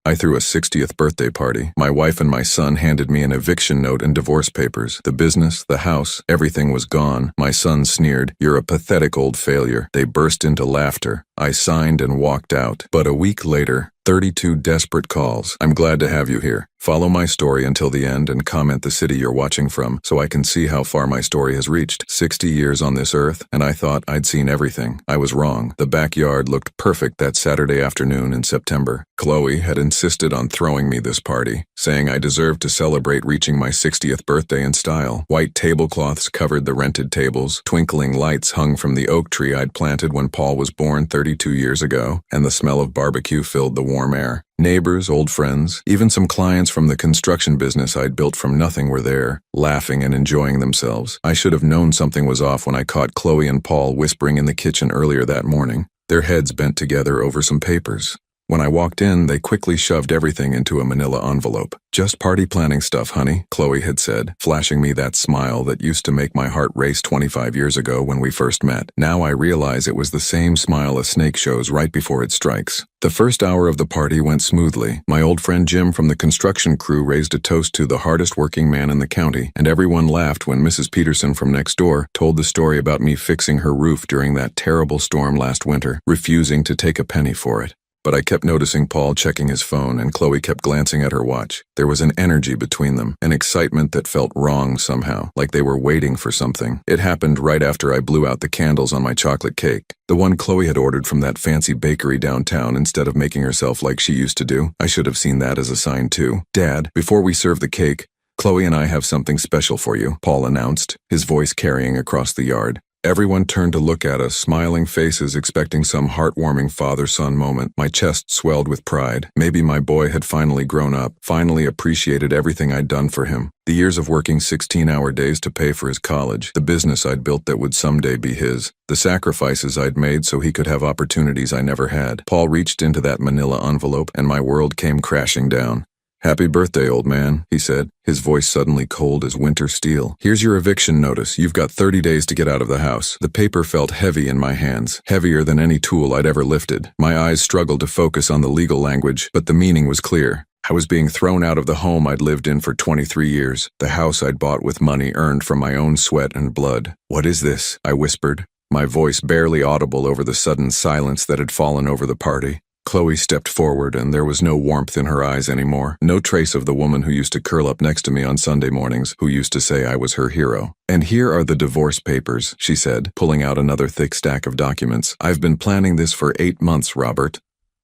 I threw a 60th birthday party. My wife and my son handed me an eviction note and divorce papers. The business, the house, everything was gone. My son sneered, "You're a pathetic old failure." They burst into laughter. I signed and walked out. But a week later, 32 desperate calls. "I'm glad to have you here. Follow my story until the end and comment the city you're watching from so I can see how far my story has reached. 60 years on this earth, and I thought I'd seen everything. I was wrong. The backyard looked perfect that Saturday afternoon in September. Chloe had insisted on throwing me this party, saying I deserved to celebrate reaching my 60th birthday in style. White tablecloths covered the rented tables, twinkling lights hung from the oak tree I'd planted when Paul was born 32 years ago, and the smell of barbecue filled the warm air. Neighbors, old friends, even some clients from the construction business I'd built from nothing were there, laughing and enjoying themselves. I should have known something was off when I caught Chloe and Paul whispering in the kitchen earlier that morning, their heads bent together over some papers. When I walked in, they quickly shoved everything into a manila envelope. "Just party planning stuff, honey," Chloe had said, flashing me that smile that used to make my heart race 25 years ago when we first met. Now I realize it was the same smile a snake shows right before it strikes. The first hour of the party went smoothly. My old friend Jim from the construction crew raised a toast to the hardest working man in the county, and everyone laughed when Mrs. Peterson from next door told the story about me fixing her roof during that terrible storm last winter, refusing to take a penny for it. But I kept noticing Paul checking his phone, and Chloe kept glancing at her watch. There was an energy between them, an excitement that felt wrong somehow, like they were waiting for something. It happened right after I blew out the candles on my chocolate cake, the one Chloe had ordered from that fancy bakery downtown instead of making herself like she used to do. I should have seen that as a sign too. "Dad, before we serve the cake, Chloe and I have something special for you," Paul announced, his voice carrying across the yard. Everyone turned to look at us, smiling faces expecting some heartwarming father-son moment. My chest swelled with pride. Maybe my boy had finally grown up, finally appreciated everything I'd done for him. The years of working 16-hour days to pay for his college, the business I'd built that would someday be his, the sacrifices I'd made so he could have opportunities I never had. Paul reached into that manila envelope, and my world came crashing down. "Happy birthday, old man," he said, his voice suddenly cold as winter steel. "Here's your eviction notice. You've got 30 days to get out of the house." The paper felt heavy in my hands, heavier than any tool I'd ever lifted. My eyes struggled to focus on the legal language, but the meaning was clear. I was being thrown out of the home I'd lived in for 23 years, the house I'd bought with money earned from my own sweat and blood. "What is this?" I whispered, my voice barely audible over the sudden silence that had fallen over the party. Chloe stepped forward, and there was no warmth in her eyes anymore, no trace of the woman who used to curl up next to me on Sunday mornings, who used to say I was her hero. "And here are the divorce papers," she said, pulling out another thick stack of documents. "I've been planning this for 8 months, Robert.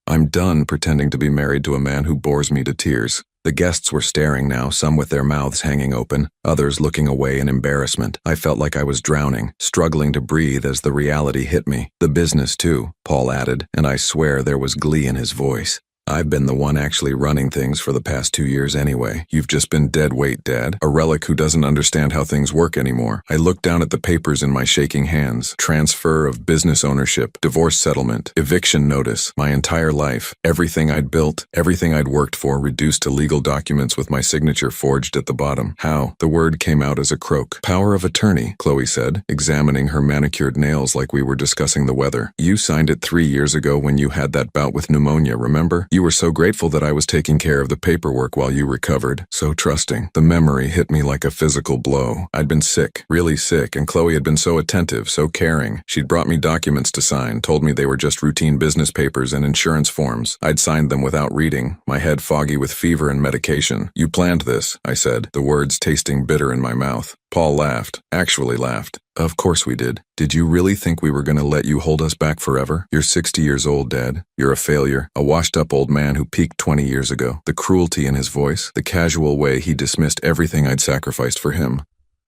I'm done pretending to be married to a man who bores me to tears." The guests were staring now, some with their mouths hanging open, others looking away in embarrassment. I felt like I was drowning, struggling to breathe as the reality hit me. "The business, too," Paul added, and I swear there was glee in his voice. "I've been the one actually running things for the past 2 years anyway. You've just been dead weight, Dad. A relic who doesn't understand how things work anymore." I looked down at the papers in my shaking hands. Transfer of business ownership, divorce settlement, eviction notice, my entire life. Everything I'd built, everything I'd worked for reduced to legal documents with my signature forged at the bottom. "How?" The word came out as a croak. "Power of attorney," Chloe said, examining her manicured nails like we were discussing the weather. "You signed it 3 years ago when you had that bout with pneumonia, remember? You were so grateful that I was taking care of the paperwork while you recovered. So trusting." The memory hit me like a physical blow. I'd been sick, really sick, and Chloe had been so attentive, so caring. She'd brought me documents to sign, told me they were just routine business papers and insurance forms. I'd signed them without reading, my head foggy with fever and medication. "You planned this," I said, the words tasting bitter in my mouth. Paul laughed, actually laughed. "Of course we did. Did you really think we were going to let you hold us back forever? You're 60 years old, Dad. You're a failure, a washed-up old man who peaked 20 years ago." The cruelty in his voice, the casual way he dismissed everything I'd sacrificed for him,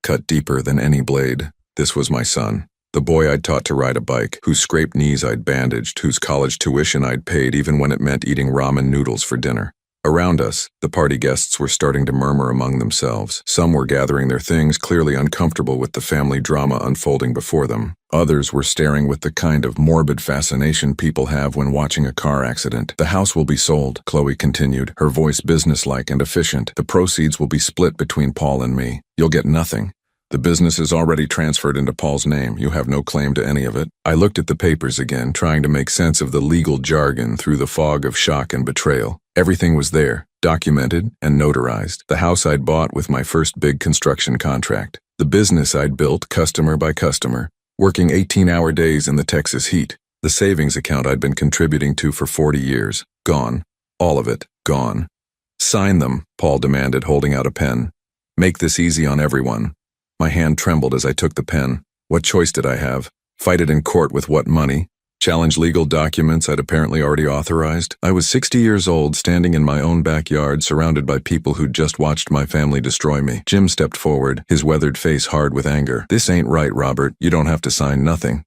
cut deeper than any blade. This was my son. The boy I'd taught to ride a bike, whose scraped knees I'd bandaged, whose college tuition I'd paid even when it meant eating ramen noodles for dinner. Around us, the party guests were starting to murmur among themselves. Some were gathering their things, clearly uncomfortable with the family drama unfolding before them. Others were staring with the kind of morbid fascination people have when watching a car accident. "The house will be sold," Chloe continued, her voice businesslike and efficient. "The proceeds will be split between Paul and me. You'll get nothing. The business is already transferred into Paul's name. You have no claim to any of it. I looked at the papers again, trying to make sense of the legal jargon through the fog of shock and betrayal. Everything was there, documented and notarized. The house I'd bought with my first big construction contract. The business I'd built customer by customer, working 18-hour days in the Texas heat. The savings account I'd been contributing to for 40 years. Gone. All of it. Gone. Sign them, Paul demanded, holding out a pen. Make this easy on everyone. My hand trembled as I took the pen. What choice did I have? Fight it in court with what money? Challenge legal documents I'd apparently already authorized? I was 60 years old, standing in my own backyard, surrounded by people who'd just watched my family destroy me. Jim stepped forward, his weathered face hard with anger. This ain't right, Robert. You don't have to sign nothing.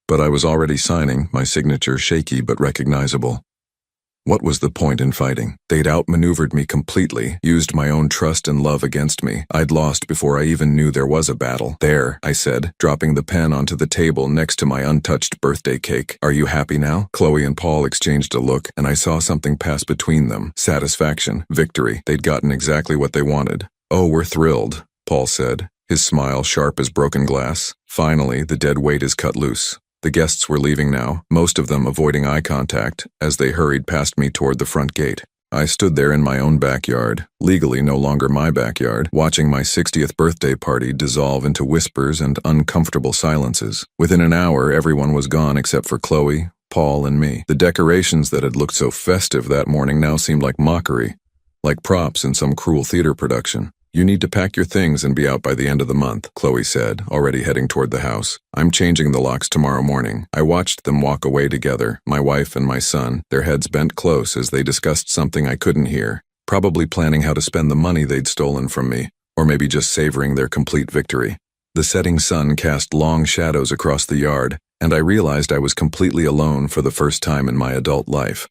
But I was already signing, my signature shaky but recognizable. What was the point in fighting? They'd outmaneuvered me completely, used my own trust and love against me. I'd lost before I even knew there was a battle. There, I said, dropping the pen onto the table next to my untouched birthday cake. Are you happy now? Chloe and Paul exchanged a look, and I saw something pass between them. Satisfaction, victory. They'd gotten exactly what they wanted. Oh, we're thrilled, Paul said, his smile sharp as broken glass. Finally, the dead weight is cut loose. The guests were leaving now, most of them avoiding eye contact, as they hurried past me toward the front gate. I stood there in my own backyard, legally no longer my backyard, watching my 60th birthday party dissolve into whispers and uncomfortable silences. Within an hour, everyone was gone except for Chloe, Paul, and me. The decorations that had looked so festive that morning now seemed like mockery, like props in some cruel theater production. You need to pack your things and be out by the end of the month, Chloe said, already heading toward the house. I'm changing the locks tomorrow morning. I watched them walk away together, my wife and my son, their heads bent close as they discussed something I couldn't hear, probably planning how to spend the money they'd stolen from me, or maybe just savoring their complete victory. The setting sun cast long shadows across the yard, and I realized I was completely alone for the first time in my adult life.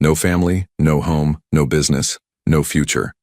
No family, no home, no business, no future.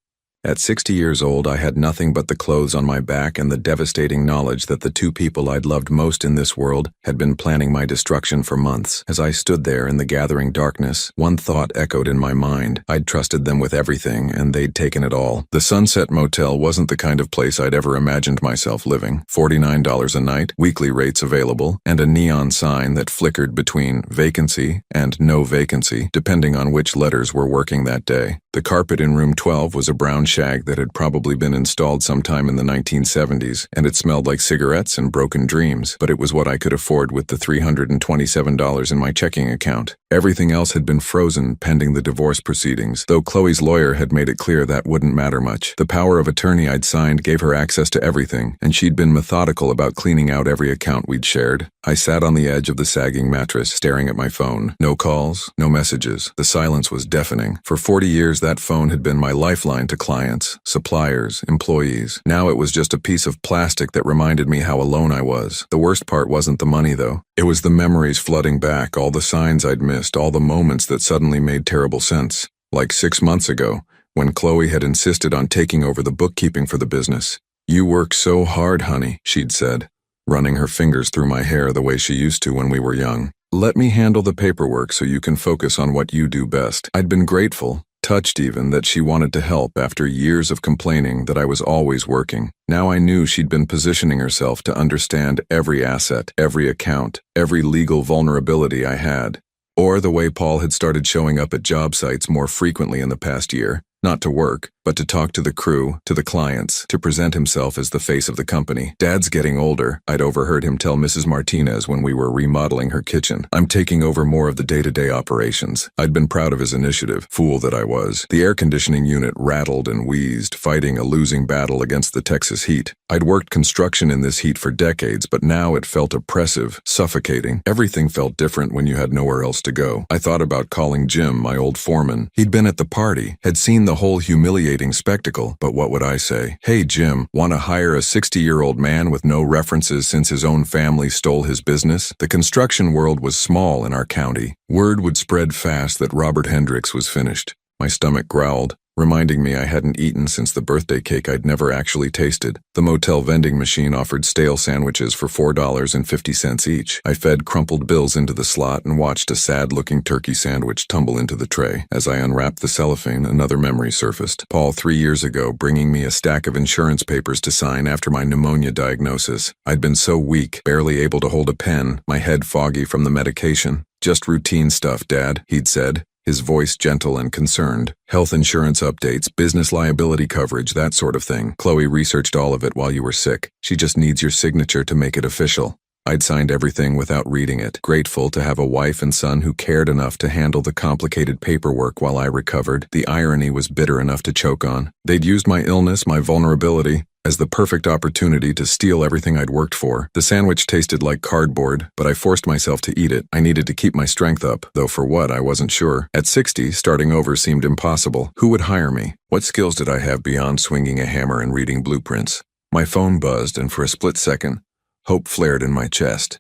At 60 years old, I had nothing but the clothes on my back and the devastating knowledge that the two people I'd loved most in this world had been planning my destruction for months. As I stood there in the gathering darkness, one thought echoed in my mind. I'd trusted them with everything, and they'd taken it all. The Sunset Motel wasn't the kind of place I'd ever imagined myself living. $49 a night, weekly rates available, and a neon sign that flickered between vacancy and no vacancy, depending on which letters were working that day. The carpet in room 12 was a brown shag that had probably been installed sometime in the 1970s, and it smelled like cigarettes and broken dreams, but it was what I could afford with the $327 in my checking account. Everything else had been frozen pending the divorce proceedings, though Chloe's lawyer had made it clear that wouldn't matter much. The power of attorney I'd signed gave her access to everything, and she'd been methodical about cleaning out every account we'd shared. I sat on the edge of the sagging mattress, staring at my phone. No calls, no messages. The silence was deafening. For 40 years, that phone had been my lifeline to clients, suppliers, employees. Now it was just a piece of plastic that reminded me how alone I was. The worst part wasn't the money, though. It was the memories flooding back, all the signs I'd missed, all the moments that suddenly made terrible sense. Like 6 months ago, when Chloe had insisted on taking over the bookkeeping for the business. "You work so hard, honey," she'd said, running her fingers through my hair the way she used to when we were young. "Let me handle the paperwork so you can focus on what you do best." I'd been grateful, touched even, that she wanted to help after years of complaining that I was always working. Now I knew she'd been positioning herself to understand every asset, every account, every legal vulnerability I had. Or the way Paul had started showing up at job sites more frequently in the past year. Not to work, but to talk to the crew, to the clients, to present himself as the face of the company. "Dad's getting older," I'd overheard him tell Mrs. Martinez when we were remodeling her kitchen. "I'm taking over more of the day-to-day operations." I'd been proud of his initiative, fool that I was. The air conditioning unit rattled and wheezed, fighting a losing battle against the Texas heat. I'd worked construction in this heat for decades, but now it felt oppressive, suffocating. Everything felt different when you had nowhere else to go. I thought about calling Jim, my old foreman. He'd been at the party, had seen the whole humiliating spectacle, but what would I say? "Hey Jim, want to hire a 60-year-old man with no references since his own family stole his business?" The construction world was small in our county. Word would spread fast that Robert Hendricks was finished. My stomach growled. reminding me I hadn't eaten since the birthday cake I'd never actually tasted. The motel vending machine offered stale sandwiches for $4.50 each. I fed crumpled bills into the slot and watched a sad-looking turkey sandwich tumble into the tray. As I unwrapped the cellophane, another memory surfaced. Paul 3 years ago bringing me a stack of insurance papers to sign after my pneumonia diagnosis. I'd been so weak, barely able to hold a pen, my head foggy from the medication. "Just routine stuff, Dad," he'd said, his voice gentle and concerned. "Health insurance updates, business liability coverage, that sort of thing. Chloe researched all of it while you were sick. She just needs your signature to make it official." I'd signed everything without reading it, grateful to have a wife and son who cared enough to handle the complicated paperwork while I recovered. The irony was bitter enough to choke on. They'd used my illness, my vulnerability, as the perfect opportunity to steal everything I'd worked for. The sandwich tasted like cardboard, but I forced myself to eat it. I needed to keep my strength up, though for what, I wasn't sure. At 60, starting over seemed impossible. Who would hire me? What skills did I have beyond swinging a hammer and reading blueprints? My phone buzzed, and for a split second, hope flared in my chest.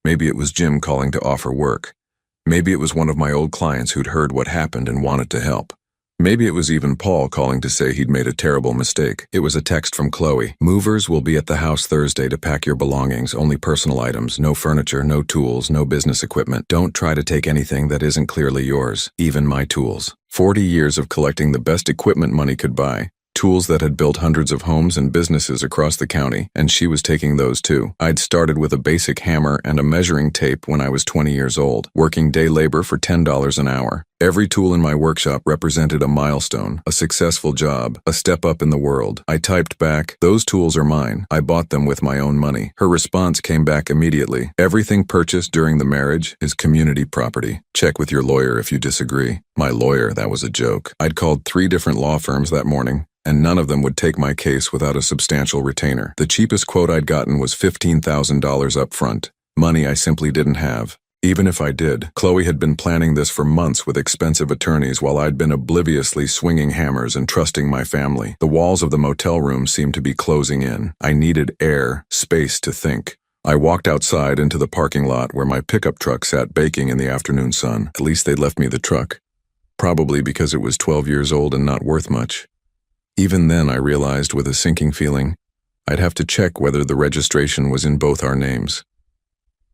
Maybe it was Jim calling to offer work. Maybe it was one of my old clients who'd heard what happened and wanted to help. Maybe it was even Paul calling to say he'd made a terrible mistake. It was a text from Chloe. "Movers will be at the house Thursday to pack your belongings, only personal items, no furniture, no tools, no business equipment. Don't try to take anything that isn't clearly yours, even my tools." 40 years of collecting the best equipment money could buy. Tools that had built hundreds of homes and businesses across the county, and she was taking those too. I'd started with a basic hammer and a measuring tape when I was 20 years old, working day labor for $10 an hour. Every tool in my workshop represented a milestone, a successful job, a step up in the world. I typed back, "Those tools are mine. I bought them with my own money." Her response came back immediately. "Everything purchased during the marriage is community property. Check with your lawyer if you disagree." My lawyer, that was a joke. I'd called 3 different law firms that morning, and none of them would take my case without a substantial retainer. The cheapest quote I'd gotten was $15,000 up front, money I simply didn't have. Even if I did, Chloe had been planning this for months with expensive attorneys while I'd been obliviously swinging hammers and trusting my family. The walls of the motel room seemed to be closing in. I needed air, space to think. I walked outside into the parking lot where my pickup truck sat baking in the afternoon sun. At least they'd left me the truck. Probably because it was 12 years old and not worth much. Even then, I realized with a sinking feeling, I'd have to check whether the registration was in both our names.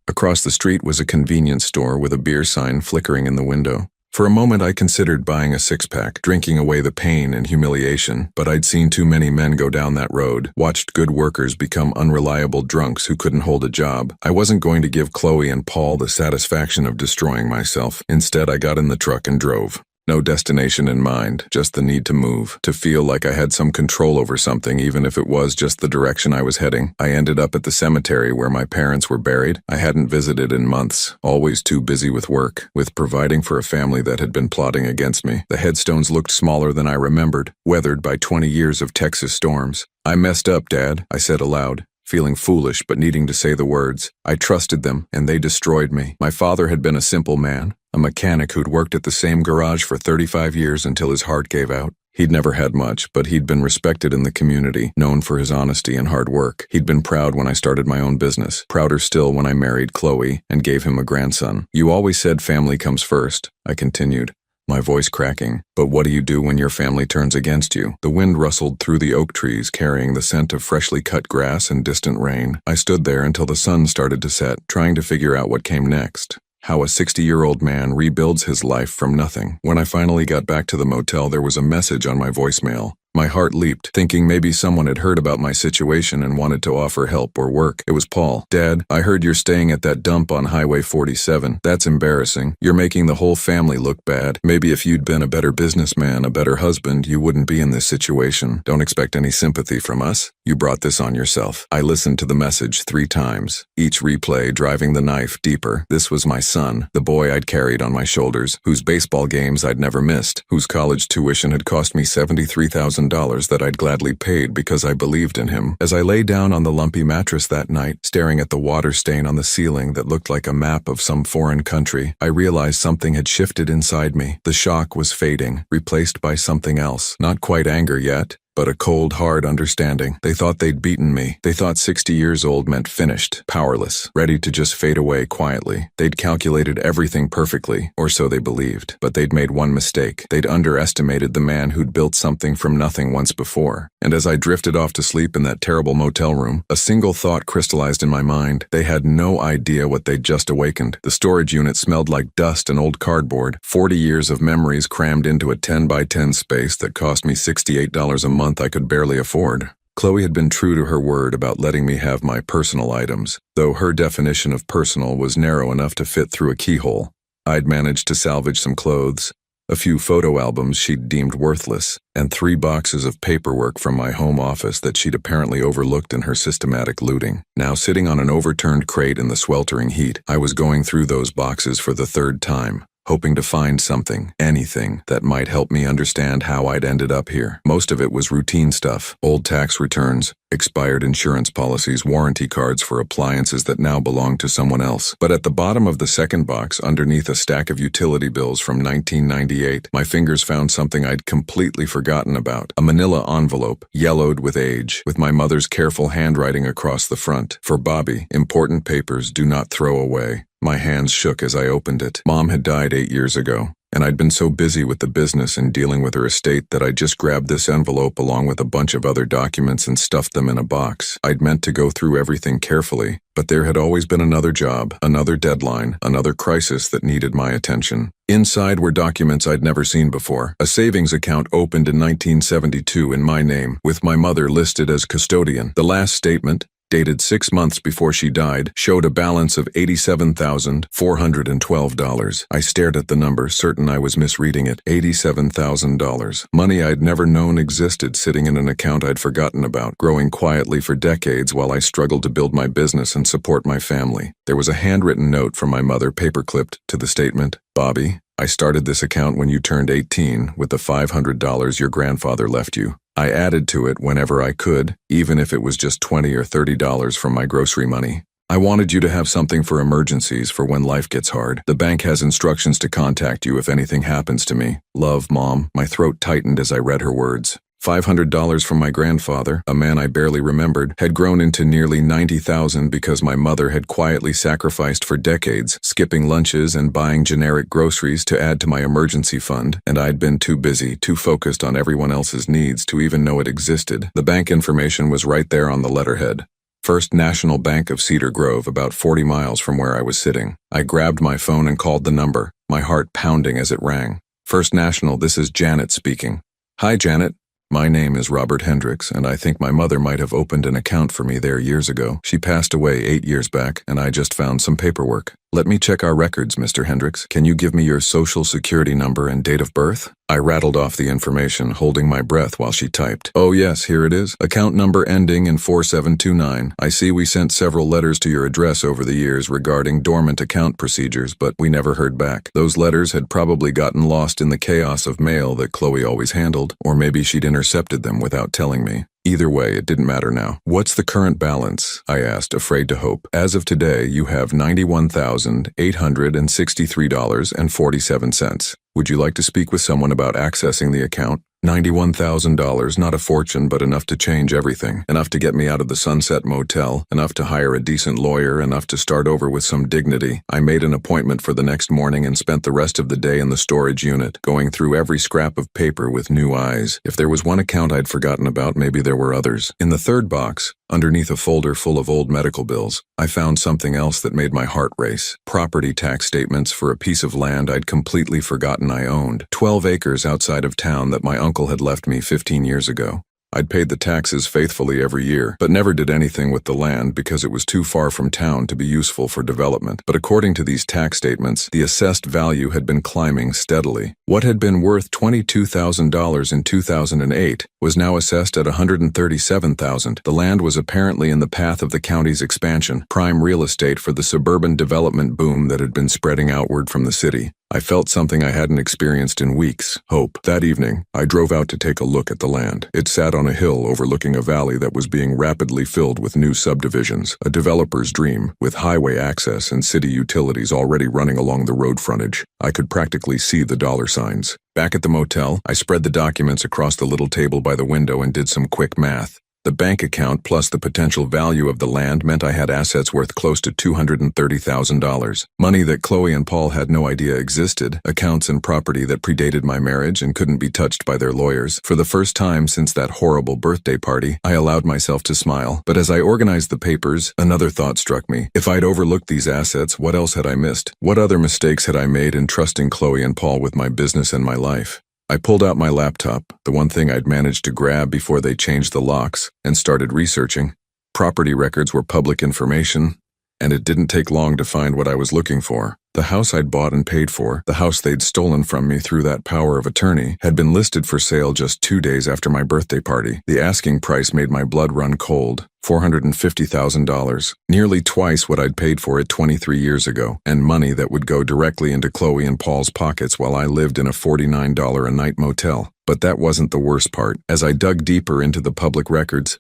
Across the street was a convenience store with a beer sign flickering in the window. For a moment, I considered buying a 6-pack, drinking away the pain and humiliation, but I'd seen too many men go down that road, watched good workers become unreliable drunks who couldn't hold a job. I wasn't going to give Chloe and Paul the satisfaction of destroying myself. Instead, I got in the truck and drove. No destination in mind, just the need to move, to feel like I had some control over something, even if it was just the direction I was heading. I ended up at the cemetery where my parents were buried. I hadn't visited in months, always too busy with work, with providing for a family that had been plotting against me. The headstones looked smaller than I remembered, weathered by 20 years of Texas storms. "I messed up, Dad," I said aloud, feeling foolish but needing to say the words. I trusted them, and they destroyed me. My father had been a simple man, a mechanic who'd worked at the same garage for 35 years until his heart gave out. He'd never had much, but he'd been respected in the community, known for his honesty and hard work. He'd been proud when I started my own business, prouder still when I married Chloe and gave him a grandson. "You always said family comes first," I continued, my voice cracking. "But what do you do when your family turns against you?" The wind rustled through the oak trees, carrying the scent of freshly cut grass and distant rain. I stood there until the sun started to set, trying to figure out what came next. How a 60-year-old man rebuilds his life from nothing. When I finally got back to the motel, there was a message on my voicemail. My heart leaped, thinking maybe someone had heard about my situation and wanted to offer help or work. It was Paul. "Dad, I heard you're staying at that dump on Highway 47. That's embarrassing. You're making the whole family look bad. Maybe if you'd been a better businessman, a better husband, you wouldn't be in this situation. Don't expect any sympathy from us. You brought this on yourself." I listened to the message 3 times, each replay driving the knife deeper. This was my son, the boy I'd carried on my shoulders, whose baseball games I'd never missed, whose college tuition had cost me $73,000 that I'd gladly paid because I believed in him. As I lay down on the lumpy mattress that night, staring at the water stain on the ceiling that looked like a map of some foreign country, I realized something had shifted inside me. The shock was fading, replaced by something else. Not quite anger yet, but a cold, hard understanding. They thought they'd beaten me. They thought 60 years old meant finished, powerless, ready to just fade away quietly. They'd calculated everything perfectly, or so they believed. But they'd made one mistake. They'd underestimated the man who'd built something from nothing once before. And as I drifted off to sleep in that terrible motel room, a single thought crystallized in my mind. They had no idea what they'd just awakened. The storage unit smelled like dust and old cardboard. 40 years of memories crammed into a 10 by 10 space that cost me $68 a month I could barely afford. Chloe had been true to her word about letting me have my personal items, though her definition of personal was narrow enough to fit through a keyhole. I'd managed to salvage some clothes, a few photo albums she'd deemed worthless, and 3 boxes of paperwork from my home office that she'd apparently overlooked in her systematic looting. Now sitting on an overturned crate in the sweltering heat, I was going through those boxes for the 3rd time, hoping to find something, anything, that might help me understand how I'd ended up here. Most of it was routine stuff: old tax returns, expired insurance policies, warranty cards for appliances that now belong to someone else. But at the bottom of the 2nd box, underneath a stack of utility bills from 1998, my fingers found something I'd completely forgotten about. A manila envelope, yellowed with age, with my mother's careful handwriting across the front. For Bobby, important papers do not throw away. My hands shook as I opened it. Mom had died 8 years ago, and I'd been so busy with the business and dealing with her estate that I just grabbed this envelope along with a bunch of other documents and stuffed them in a box. I'd meant to go through everything carefully, but there had always been another job, another deadline, another crisis that needed my attention. Inside were documents I'd never seen before. A savings account opened in 1972 in my name, with my mother listed as custodian. The last statement, dated 6 months before she died, showed a balance of $87,412. I stared at the number, certain I was misreading it. $87,000. Money I'd never known existed sitting in an account I'd forgotten about, growing quietly for decades while I struggled to build my business and support my family. There was a handwritten note from my mother paperclipped to the statement: Bobby, I started this account when you turned 18 with the $500 your grandfather left you. I added to it whenever I could, even if it was just $20 or $30 from my grocery money. I wanted you to have something for emergencies, for when life gets hard. The bank has instructions to contact you if anything happens to me. Love, Mom. My throat tightened as I read her words. $500 from my grandfather, a man I barely remembered, had grown into nearly $90,000 because my mother had quietly sacrificed for decades, skipping lunches and buying generic groceries to add to my emergency fund, and I'd been too busy, too focused on everyone else's needs to even know it existed. The bank information was right there on the letterhead. First National Bank of Cedar Grove, about 40 miles from where I was sitting. I grabbed my phone and called the number, my heart pounding as it rang. First National, this is Janet speaking. Hi, Janet. My name is Robert Hendricks, and I think my mother might have opened an account for me there years ago. She passed away 8 years back, and I just found some paperwork. Let me check our records, Mr. Hendricks. Can you give me your social security number and date of birth? I rattled off the information, holding my breath while she typed. Oh yes, here it is. Account number ending in 4729. I see we sent several letters to your address over the years regarding dormant account procedures, but we never heard back. Those letters had probably gotten lost in the chaos of mail that Chloe always handled, or maybe she'd intercepted them without telling me. Either way, it didn't matter now. What's the current balance? I asked, afraid to hope. As of today, you have $91,863.47. Would you like to speak with someone about accessing the account? $91,000, not a fortune, but enough to change everything. Enough to get me out of the Sunset Motel, enough to hire a decent lawyer, enough to start over with some dignity. I made an appointment for the next morning and spent the rest of the day in the storage unit, going through every scrap of paper with new eyes. If there was one account I'd forgotten about, maybe there were others. In the 3rd box, underneath a folder full of old medical bills, I found something else that made my heart race. Property tax statements for a piece of land I'd completely forgotten I owned. 12 acres outside of town that my uncle had left me 15 years ago. I'd paid the taxes faithfully every year, but never did anything with the land because it was too far from town to be useful for development. But according to these tax statements, the assessed value had been climbing steadily. What had been worth $22,000 in 2008 was now assessed at $137,000. The land was apparently in the path of the county's expansion, prime real estate for the suburban development boom that had been spreading outward from the city. I felt something I hadn't experienced in weeks: hope. That evening, I drove out to take a look at the land. It sat on on a hill overlooking a valley that was being rapidly filled with new subdivisions, a developer's dream, with highway access and city utilities already running along the road frontage. I could practically see the dollar signs. Back at the motel, I spread the documents across the little table by the window and did some quick math. The bank account plus the potential value of the land meant I had assets worth close to $230,000. Money that Chloe and Paul had no idea existed, accounts and property that predated my marriage and couldn't be touched by their lawyers. For the first time since that horrible birthday party, I allowed myself to smile. But as I organized the papers, another thought struck me. If I'd overlooked these assets, what else had I missed? What other mistakes had I made in trusting Chloe and Paul with my business and my life? I pulled out my laptop, the one thing I'd managed to grab before they changed the locks, and started researching. Property records were public information, and it didn't take long to find what I was looking for. The house I'd bought and paid for, the house they'd stolen from me through that power of attorney, had been listed for sale just 2 days after my birthday party. The asking price made my blood run cold. $450,000, nearly twice what I'd paid for it 23 years ago, and money that would go directly into Chloe and Paul's pockets while I lived in a $49 a night motel. But that wasn't the worst part. As I dug deeper into the public records,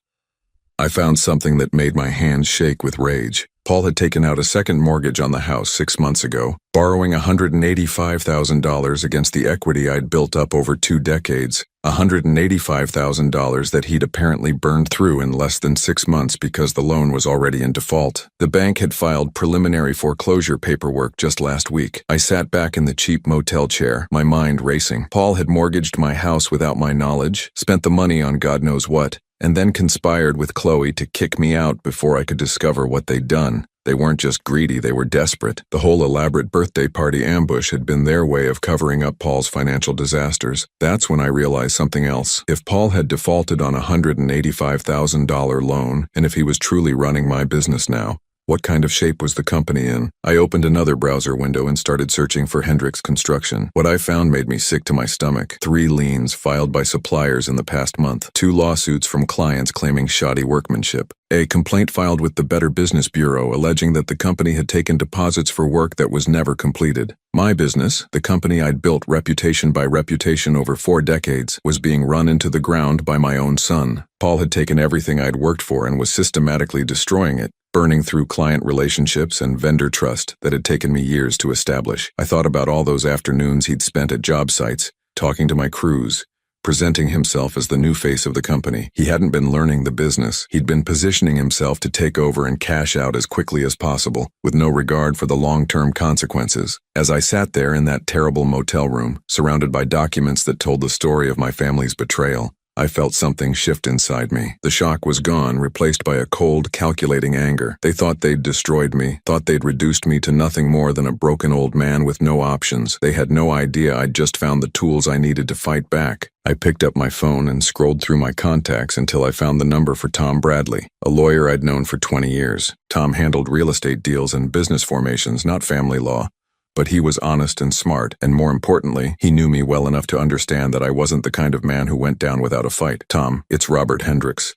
I found something that made my hands shake with rage. Paul had taken out a second mortgage on the house 6 months ago, borrowing $185,000 against the equity I'd built up over 2 decades, $185,000 that he'd apparently burned through in less than 6 months because the loan was already in default. The bank had filed preliminary foreclosure paperwork just last week. I sat back in the cheap motel chair, my mind racing. Paul had mortgaged my house without my knowledge, spent the money on God knows what, and then conspired with Chloe to kick me out before I could discover what they'd done. They weren't just greedy, they were desperate. The whole elaborate birthday party ambush had been their way of covering up Paul's financial disasters. That's when I realized something else. If Paul had defaulted on a $185,000 loan, and if he was truly running my business now, what kind of shape was the company in? I opened another browser window and started searching for Hendricks Construction. What I found made me sick to my stomach. 3 liens filed by suppliers in the past month. 2 lawsuits from clients claiming shoddy workmanship. A complaint filed with the Better Business Bureau alleging that the company had taken deposits for work that was never completed. My business, the company I'd built reputation by reputation over 4 decades, was being run into the ground by my own son. Paul had taken everything I'd worked for and was systematically destroying it, burning through client relationships and vendor trust that had taken me years to establish. I thought about all those afternoons he'd spent at job sites, talking to my crews, presenting himself as the new face of the company. He hadn't been learning the business. He'd been positioning himself to take over and cash out as quickly as possible, with no regard for the long-term consequences. As I sat there in that terrible motel room, surrounded by documents that told the story of my family's betrayal, I felt something shift inside me. The shock was gone, replaced by a cold, calculating anger. They thought they'd destroyed me, thought they'd reduced me to nothing more than a broken old man with no options. They had no idea I'd just found the tools I needed to fight back. I picked up my phone and scrolled through my contacts until I found the number for Tom Bradley, a lawyer I'd known for 20 years. Tom handled real estate deals and business formations, not family law. But he was honest and smart, and more importantly, he knew me well enough to understand that I wasn't the kind of man who went down without a fight. Tom, it's Robert Hendricks.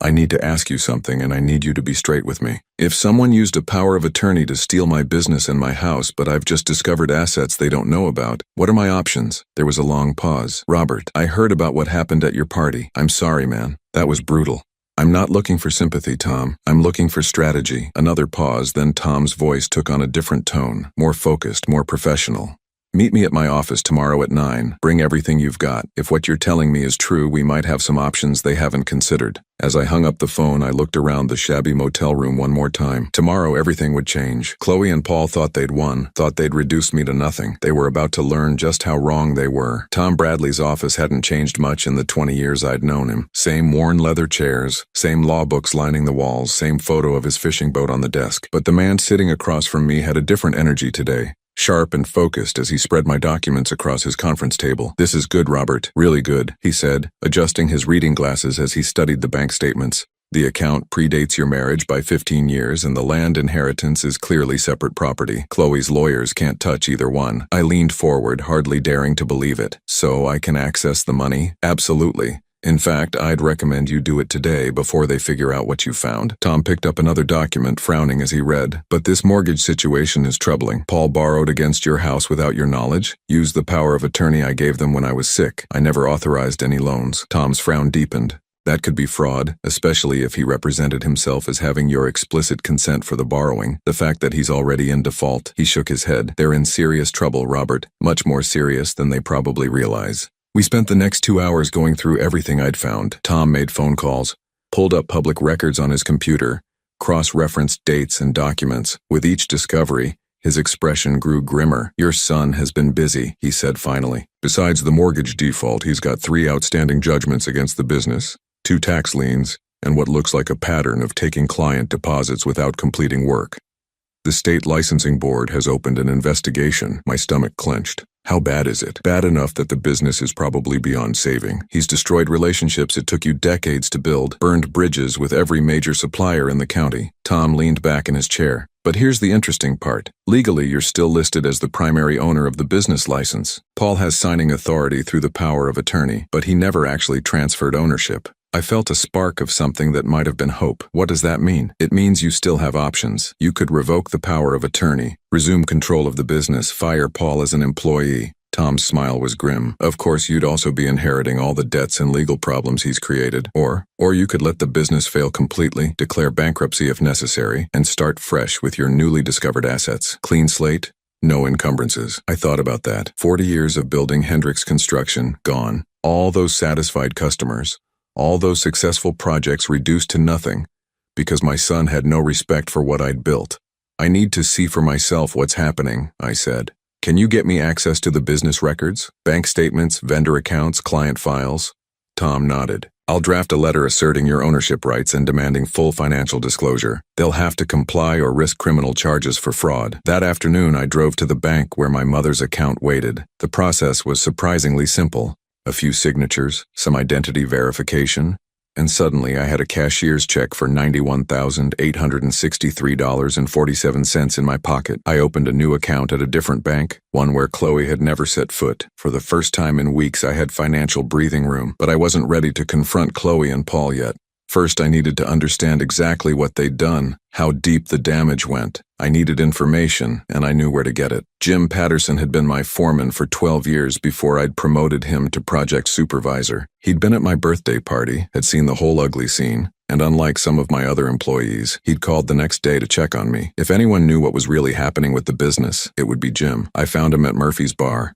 I need to ask you something, and I need you to be straight with me. If someone used a power of attorney to steal my business and my house, but I've just discovered assets they don't know about, what are my options? There was a long pause. Robert, I heard about what happened at your party. I'm sorry, man. That was brutal. I'm not looking for sympathy, Tom. I'm looking for strategy. Another pause, then Tom's voice took on a different tone, more focused, more professional. Meet me at my office tomorrow at 9. Bring everything you've got. If what you're telling me is true, we might have some options they haven't considered. As I hung up the phone, I looked around the shabby motel room one more time. Tomorrow, everything would change. Chloe and Paul thought they'd won, thought they'd reduced me to nothing. They were about to learn just how wrong they were. Tom Bradley's office hadn't changed much in the 20 years I'd known him. Same worn leather chairs, same law books lining the walls, same photo of his fishing boat on the desk. But the man sitting across from me had a different energy today. Sharp and focused as he spread my documents across his conference table. This is good, Robert. Really good, he said, adjusting his reading glasses as he studied the bank statements. The account predates your marriage by 15 years and the land inheritance is clearly separate property. Chloe's lawyers can't touch either one. I leaned forward, hardly daring to believe it. So I can access the money? Absolutely. In fact, I'd recommend you do it today before they figure out what you found. Tom picked up another document, frowning as he read. But this mortgage situation is troubling. Paul borrowed against your house without your knowledge, used the power of attorney I gave them when I was sick. I never authorized any loans. Tom's frown deepened. That could be fraud, especially if he represented himself as having your explicit consent for the borrowing. The fact that he's already in default. He shook his head. They're in serious trouble, Robert. Much more serious than they probably realize. We spent the next 2 hours going through everything I'd found. Tom made phone calls, pulled up public records on his computer, cross-referenced dates and documents. With each discovery, his expression grew grimmer. Your son has been busy, he said finally. Besides the mortgage default, he's got 3 outstanding judgments against the business, 2 tax liens, and what looks like a pattern of taking client deposits without completing work. The state licensing board has opened an investigation. My stomach clenched. How bad is it? Bad enough that the business is probably beyond saving. He's destroyed relationships it took you decades to build, burned bridges with every major supplier in the county. Tom leaned back in his chair. But here's the interesting part. Legally, you're still listed as the primary owner of the business license. Paul has signing authority through the power of attorney, but he never actually transferred ownership. I felt a spark of something that might have been hope. What does that mean? It means you still have options. You could revoke the power of attorney, resume control of the business, fire Paul as an employee. Tom's smile was grim. Of course, you'd also be inheriting all the debts and legal problems he's created. Or you could let the business fail completely, declare bankruptcy if necessary, and start fresh with your newly discovered assets. Clean slate, no encumbrances. I thought about that. 40 years of building Hendricks Construction, gone. All those satisfied customers. All those successful projects reduced to nothing because my son had no respect for what I'd built. I need to see for myself what's happening, I said. Can you get me access to the business records? Bank statements, vendor accounts, client files? Tom nodded. I'll draft a letter asserting your ownership rights and demanding full financial disclosure. They'll have to comply or risk criminal charges for fraud. That afternoon, I drove to the bank where my mother's account waited. The process was surprisingly simple. A few signatures, some identity verification, and suddenly I had a cashier's check for $91,863.47 in my pocket. I opened a new account at a different bank, one where Chloe had never set foot. For the first time in weeks, I had financial breathing room, but I wasn't ready to confront Chloe and Paul yet. First, I needed to understand exactly what they'd done, how deep the damage went. I needed information, and I knew where to get it. Jim Patterson had been my foreman for 12 years before I'd promoted him to project supervisor. He'd been at my birthday party, had seen the whole ugly scene, and unlike some of my other employees, he'd called the next day to check on me. If anyone knew what was really happening with the business, it would be Jim. I found him at Murphy's Bar,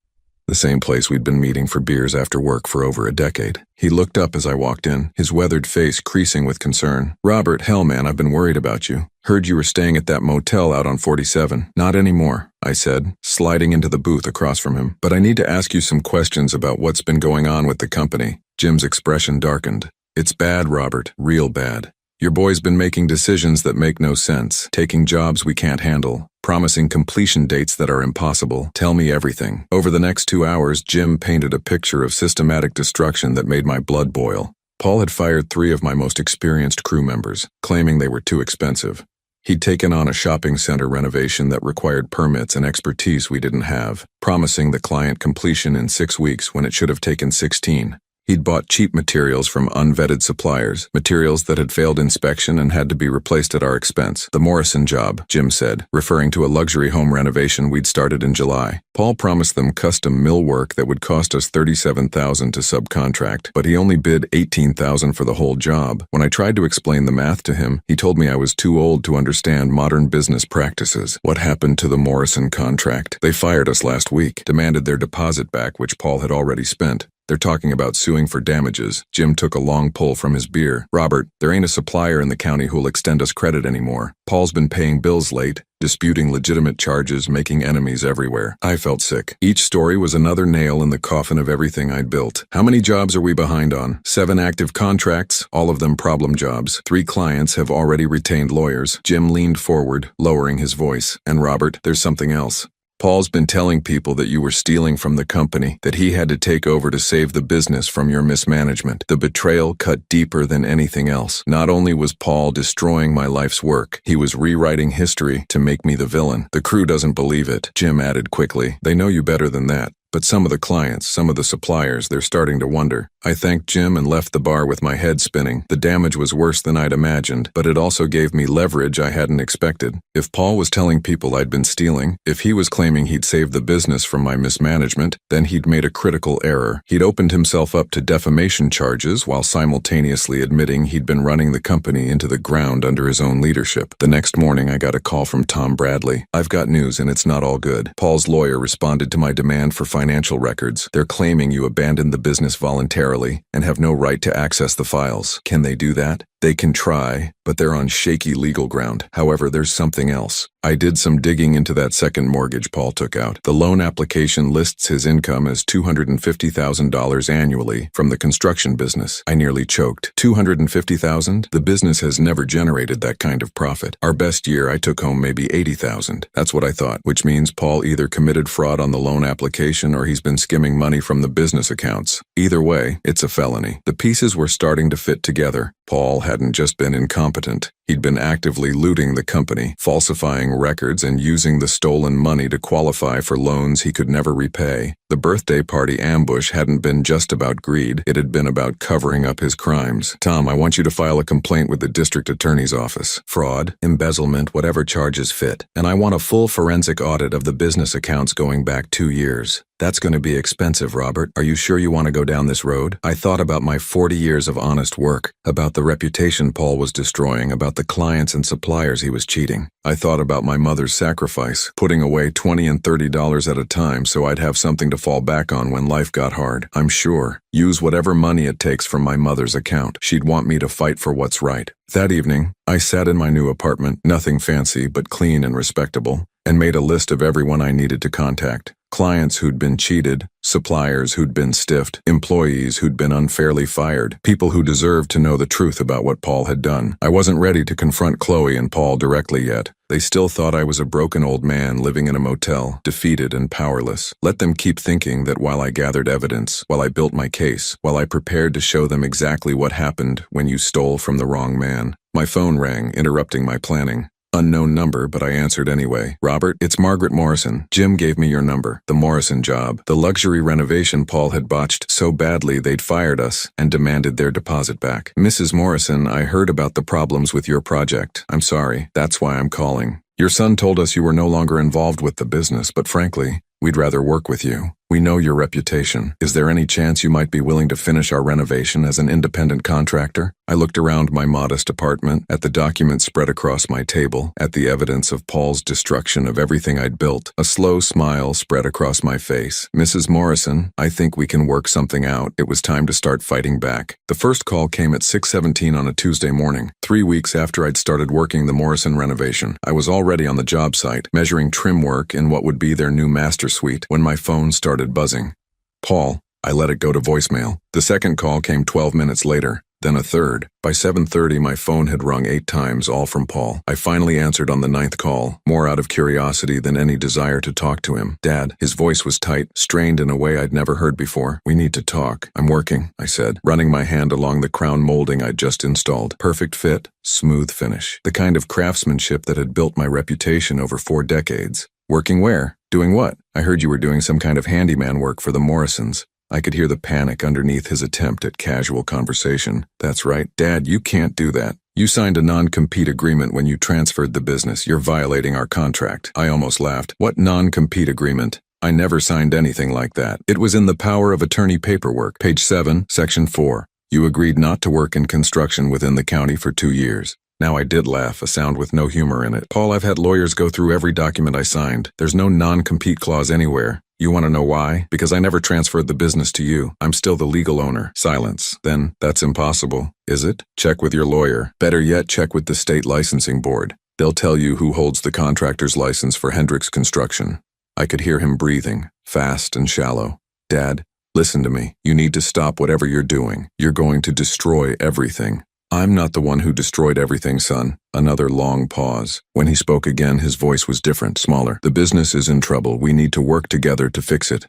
the same place we'd been meeting for beers after work for over a decade. He looked up as I walked in, his weathered face creasing with concern. Robert, hell man, I've been worried about you. Heard you were staying at that motel out on 47. Not anymore, I said, sliding into the booth across from him. But I need to ask you some questions about what's been going on with the company. Jim's expression darkened. It's bad, Robert, real bad. Your boy's been making decisions that make no sense, taking jobs we can't handle, promising completion dates that are impossible. Tell me everything. Over the next 2 hours, Jim painted a picture of systematic destruction that made my blood boil. Paul had fired 3 of my most experienced crew members, claiming they were too expensive. He'd taken on a shopping center renovation that required permits and expertise we didn't have, promising the client completion in 6 weeks when it should have taken 16. He'd bought cheap materials from unvetted suppliers, materials that had failed inspection and had to be replaced at our expense. The Morrison job, Jim said, referring to a luxury home renovation we'd started in July. Paul promised them custom millwork that would cost us $37,000 to subcontract, but he only bid $18,000 for the whole job. When I tried to explain the math to him, he told me I was too old to understand modern business practices. What happened to the Morrison contract? They fired us last week, demanded their deposit back, which Paul had already spent. They're talking about suing for damages. Jim took a long pull from his beer. Robert, there ain't a supplier in the county who'll extend us credit anymore. Paul's been paying bills late, disputing legitimate charges, making enemies everywhere. I felt sick. Each story was another nail in the coffin of everything I'd built. How many jobs are we behind on? 7 active contracts, all of them problem jobs. 3 clients have already retained lawyers. Jim leaned forward, lowering his voice. And Robert, there's something else. Paul's been telling people that you were stealing from the company, that he had to take over to save the business from your mismanagement. The betrayal cut deeper than anything else. Not only was Paul destroying my life's work, he was rewriting history to make me the villain. The crew doesn't believe it, Jim added quickly. They know you better than that. But some of the clients, some of the suppliers, they're starting to wonder. I thanked Jim and left the bar with my head spinning. The damage was worse than I'd imagined, but it also gave me leverage I hadn't expected. If Paul was telling people I'd been stealing, if he was claiming he'd saved the business from my mismanagement, then he'd made a critical error. He'd opened himself up to defamation charges while simultaneously admitting he'd been running the company into the ground under his own leadership. The next morning, I got a call from Tom Bradley. "I've got news and it's not all good." Paul's lawyer responded to my demand for financial records. "They're claiming you abandoned the business voluntarily and have no right to access the files." "Can they do that?" "They can try, but they're on shaky legal ground. However, there's something else." I did some digging into that second mortgage Paul took out. The loan application lists his income as $250,000 annually from the construction business. I nearly choked. $250,000? The business has never generated that kind of profit. Our best year, I took home maybe $80,000. That's what I thought, which means Paul either committed fraud on the loan application or he's been skimming money from the business accounts. Either way, it's a felony. The pieces were starting to fit together. Paul hadn't just been incompetent. He'd been actively looting the company, falsifying records and using the stolen money to qualify for loans he could never repay. The birthday party ambush hadn't been just about greed. It had been about covering up his crimes. "Tom, I want you to file a complaint with the district attorney's office. Fraud, embezzlement, whatever charges fit. And I want a full forensic audit of the business accounts going back 2 years. That's going to be expensive, Robert. Are you sure you want to go down this road?" I thought about my 40 years of honest work, about the reputation Paul was destroying, about the clients and suppliers he was cheating. I thought about my mother's sacrifice, putting away $20 and $30 at a time so I'd have something to fall back on when life got hard. I'm sure. Use whatever money it takes from my mother's account. She'd want me to fight for what's right. That evening, I sat in my new apartment, nothing fancy but clean and respectable, and made a list of everyone I needed to contact. Clients who'd been cheated, suppliers who'd been stiffed, employees who'd been unfairly fired, people who deserved to know the truth about what Paul had done. I wasn't ready to confront Chloe and Paul directly yet. They still thought I was a broken old man living in a motel, defeated and powerless. Let them keep thinking that while I gathered evidence, while I built my case, while I prepared to show them exactly what happened when you stole from the wrong man. My phone rang, interrupting my planning. Unknown number, but I answered anyway. "Robert, it's Margaret Morrison. Jim gave me your number. The Morrison job. The luxury renovation Paul had botched so badly they'd fired us and demanded their deposit back. Mrs. Morrison, I heard about the problems with your project. I'm sorry. That's why I'm calling. Your son told us you were no longer involved with the business, but frankly, we'd rather work with you. We know your reputation. Is there any chance you might be willing to finish our renovation as an independent contractor?" I looked around my modest apartment, at the documents spread across my table, at the evidence of Paul's destruction of everything I'd built. A slow smile spread across my face. "Mrs. Morrison, I think we can work something out." It was time to start fighting back. The first call came at 6:17 on a Tuesday morning, 3 weeks after I'd started working the Morrison renovation. I was already on the job site, measuring trim work in what would be their new master suite, when my phone started buzzing. "Paul." I let it go to voicemail. The second call came 12 minutes later, then a third. By 7:30, my phone had rung 8 times, all from Paul. I finally answered on the 9th call, more out of curiosity than any desire to talk to him. "Dad." His voice was tight, strained in a way I'd never heard before. "We need to talk." "I'm working," I said, running my hand along the crown molding I'd just installed. Perfect fit, smooth finish. The kind of craftsmanship that had built my reputation over 4 decades. "Working where? Doing what? I heard you were doing some kind of handyman work for the Morrisons." I could hear the panic underneath his attempt at casual conversation. "That's right. Dad, you can't do that. You signed a non-compete agreement when you transferred the business. You're violating our contract." I almost laughed. "What non-compete agreement? I never signed anything like that. It was in the power of attorney paperwork. Page 7, Section 4. You agreed not to work in construction within the county for 2 years. Now I did laugh, a sound with no humor in it. "Paul, I've had lawyers go through every document I signed. There's no non-compete clause anywhere. You want to know why? Because I never transferred the business to you. I'm still the legal owner." Silence. Then, "That's impossible, is it? Check with your lawyer. Better yet, check with the state licensing board. They'll tell you who holds the contractor's license for Hendricks Construction." I could hear him breathing, fast and shallow. "Dad, listen to me. You need to stop whatever you're doing. You're going to destroy everything." I'm not the one who destroyed everything, son. Another long pause. When he spoke again, his voice was different, smaller. The business is in trouble. We need to work together to fix it.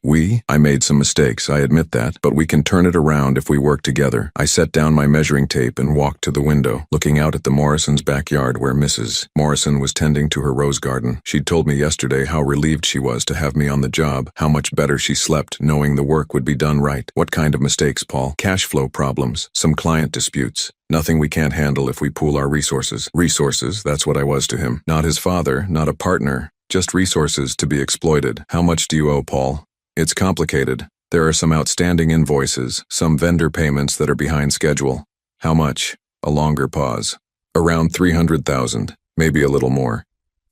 I made some mistakes, I admit that, but we can turn it around if we work together. I set down my measuring tape and walked to the window, looking out at the Morrisons' backyard where Mrs. Morrison was tending to her rose garden. She'd told me yesterday how relieved she was to have me on the job, how much better she slept knowing the work would be done right. What kind of mistakes, Paul? Cash flow problems, some client disputes. Nothing we can't handle if we pool our resources. Resources, that's what I was to him. Not his father, not a partner, just resources to be exploited. How much do you owe, Paul? It's complicated. There are some outstanding invoices, some vendor payments that are behind schedule. How much? A longer pause. Around $300,000, maybe a little more.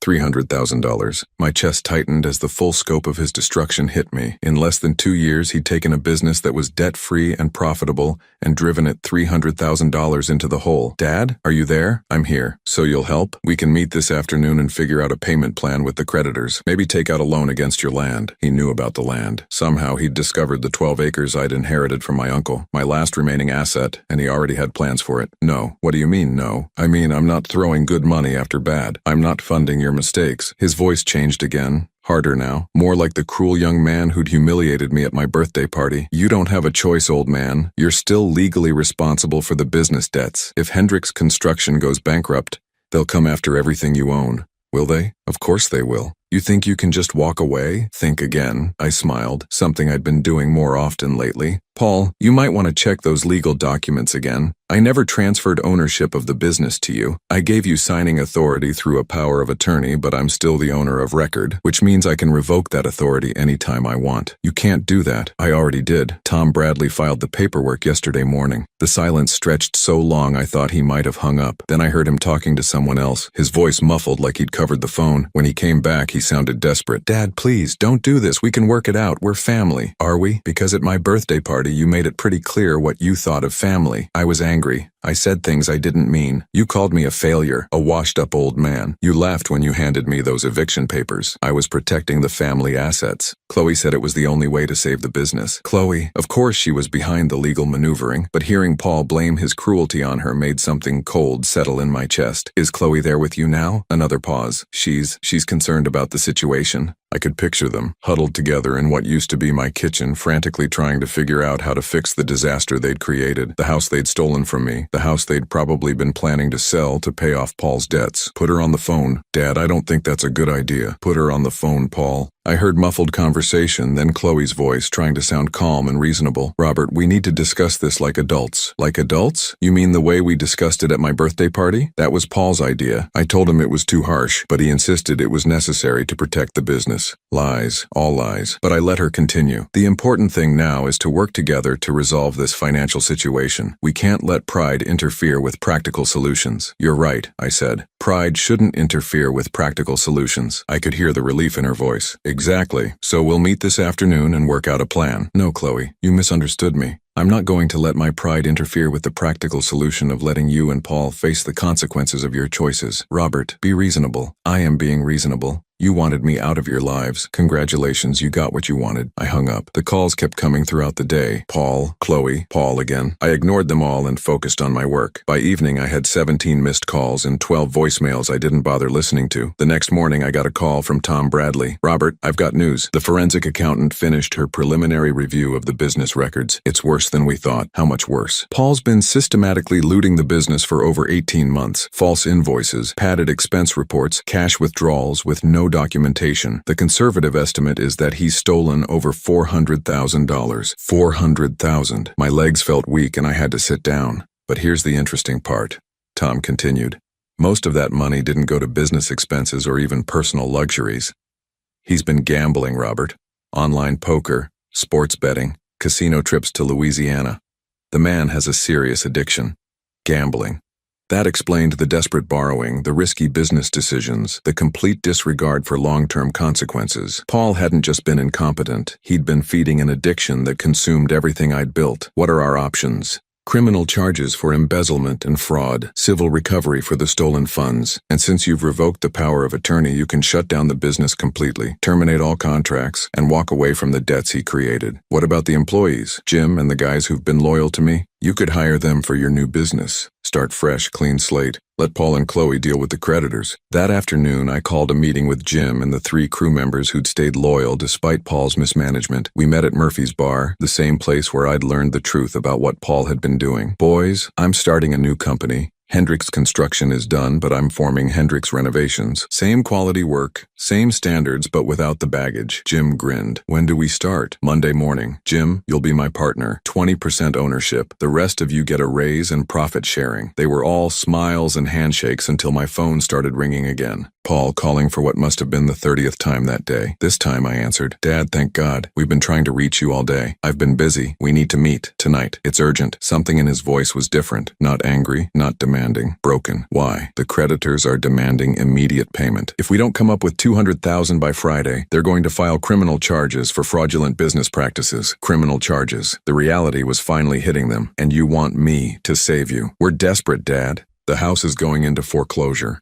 $300,000. My chest tightened as the full scope of his destruction hit me. In less than 2 years, he'd taken a business that was debt-free and profitable and driven it $300,000 into the hole. Dad, are you there? I'm here. So you'll help? We can meet this afternoon and figure out a payment plan with the creditors. Maybe take out a loan against your land. He knew about the land. Somehow he'd discovered the 12 acres I'd inherited from my uncle, my last remaining asset, and he already had plans for it. No. What do you mean, no? I mean, I'm not throwing good money after bad. I'm not funding your mistakes. His voice changed again, harder now, more like the cruel young man who'd humiliated me at my birthday party. You don't have a choice, old man. You're still legally responsible for the business debts. If Hendricks Construction goes bankrupt, they'll come after everything you own. Will they? Of course they will. You think you can just walk away? Think again. I smiled, something I'd been doing more often lately. Paul, you might want to check those legal documents again. I never transferred ownership of the business to you. I gave you signing authority through a power of attorney, but I'm still the owner of record, which means I can revoke that authority anytime I want. You can't do that. I already did. Tom Bradley filed the paperwork yesterday morning. The silence stretched so long I thought he might have hung up. Then I heard him talking to someone else, his voice muffled like he'd covered the phone. When he came back, he sounded desperate. Dad, please, don't do this. We can work it out. We're family. Are we? Because at my birthday party, you made it pretty clear what you thought of family. I was angry. I said things I didn't mean. You called me a failure, a washed-up old man. You laughed when you handed me those eviction papers. I was protecting the family assets. Chloe said it was the only way to save the business. Chloe, of course she was behind the legal maneuvering, but hearing Paul blame his cruelty on her made something cold settle in my chest. Is Chloe there with you now? Another pause. She's concerned about the situation. I could picture them, huddled together in what used to be my kitchen, frantically trying to figure out how to fix the disaster they'd created, the house they'd stolen from me, the house they'd probably been planning to sell to pay off Paul's debts. Put her on the phone. Dad, I don't think that's a good idea. Put her on the phone, Paul. I heard muffled conversation, then Chloe's voice, trying to sound calm and reasonable. Robert, we need to discuss this like adults. Like adults? You mean the way we discussed it at my birthday party? That was Paul's idea. I told him it was too harsh, but he insisted it was necessary to protect the business. Lies. All lies. But I let her continue. The important thing now is to work together to resolve this financial situation. We can't let pride interfere with practical solutions. You're right, I said. Pride shouldn't interfere with practical solutions. I could hear the relief in her voice. Exactly. So we'll meet this afternoon and work out a plan. No, Chloe, you misunderstood me. I'm not going to let my pride interfere with the practical solution of letting you and Paul face the consequences of your choices. Robert, be reasonable. I am being reasonable. You wanted me out of your lives. Congratulations, you got what you wanted. I hung up. The calls kept coming throughout the day. Paul, Chloe, Paul again. I ignored them all and focused on my work. By evening, I had 17 missed calls and 12 voicemails I didn't bother listening to. The next morning, I got a call from Tom Bradley. Robert, I've got news. The forensic accountant finished her preliminary review of the business records. It's worse than we thought. How much worse? Paul's been systematically looting the business for over 18 months. False invoices, padded expense reports, cash withdrawals with no documentation. The conservative estimate is that he's stolen over $400,000. $400,000. My legs felt weak and I had to sit down. But here's the interesting part. Tom continued. Most of that money didn't go to business expenses or even personal luxuries. He's been gambling, Robert. Online poker, sports betting, casino trips to Louisiana. The man has a serious addiction. Gambling. That explained the desperate borrowing, the risky business decisions, the complete disregard for long-term consequences. Paul hadn't just been incompetent. He'd been feeding an addiction that consumed everything I'd built. What are our options? Criminal charges for embezzlement and fraud, civil recovery for the stolen funds, and since you've revoked the power of attorney, you can shut down the business completely, terminate all contracts, and walk away from the debts he created. What about the employees, Jim and the guys who've been loyal to me? You could hire them for your new business. Start fresh, clean slate. Let Paul and Chloe deal with the creditors. That afternoon, I called a meeting with Jim and the 3 crew members who'd stayed loyal despite Paul's mismanagement. We met at Murphy's Bar, the same place where I'd learned the truth about what Paul had been doing. Boys, I'm starting a new company. Hendricks Construction is done, but I'm forming Hendricks Renovations. Same quality work, same standards, but without the baggage. Jim grinned. When do we start? Monday morning. Jim, you'll be my partner. 20% ownership. The rest of you get a raise and profit sharing. They were all smiles and handshakes until my phone started ringing again. Paul calling for what must have been the 30th time that day. This time I answered, Dad, thank God. We've been trying to reach you all day. I've been busy. We need to meet. Tonight. It's urgent. Something in his voice was different. Not angry, not demanding. Broken. Why? The creditors are demanding immediate payment. If we don't come up with $200,000 by Friday, they're going to file criminal charges for fraudulent business practices. Criminal charges. The reality was finally hitting them. And you want me to save you. We're desperate, Dad. The house is going into foreclosure.